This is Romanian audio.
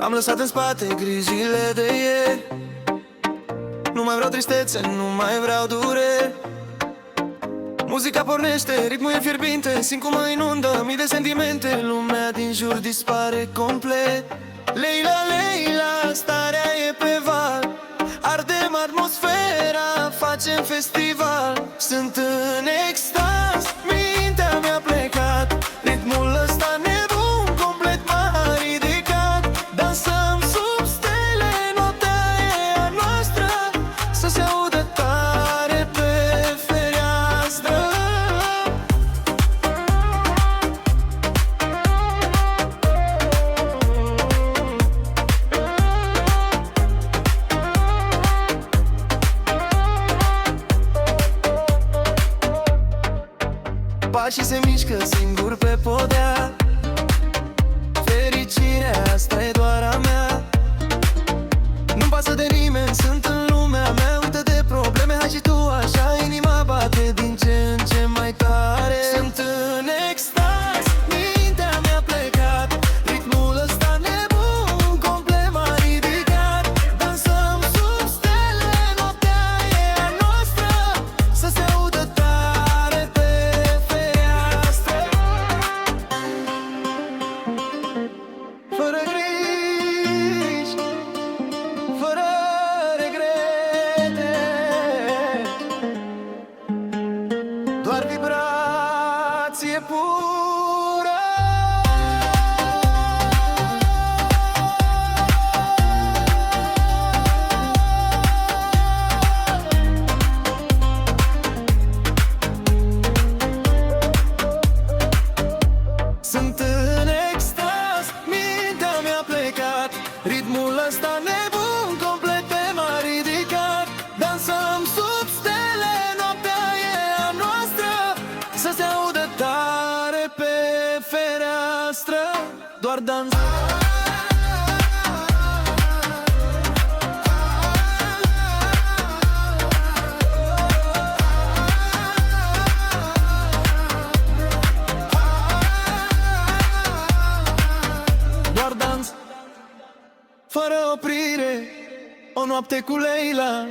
Am lăsat în spate grijile de ieri. Nu mai vreau tristețe, nu mai vreau dureri. Muzica pornește, ritmul e fierbinte, simt cum mă inundă mii de sentimente. Lumea din jur dispare complet. Leila, Leila, starea e pe val. Ardem atmosfera, facem festival. Sunt în extaz, mintea mi-a plecat. Ritmul ăsta nebun, complet m-a ridicat. Dansăm sub stele, noaptea e a noastră. Să se audă tare pe fereastră. Pașii se mișcă singuri pe podea. Fericirea asta e doar a mea. Nu-mi pasă de nimeni, sunt în lumea mea. Uită de probleme, hai și tu așa. Inima bate din ce în ce mai tare. Sunt în extaz, mintea mi-a plecat. Ritmul ăsta nebun, complet m-a ridicat. Dansăm sub stele, noaptea e a noastră. Să se audă tare pe fereastră. Fără griji, fără regrete, doar vibrație pură. Sunt în extaz, mintea mi-a plecat. Ritmul ăsta nebun, complet m-a ridicat. Dansăm sub stele, noaptea e a noastră. Să se audă tare pe fereastră. Doar dans. Doar dans, fără oprire, o noapte cu Leila.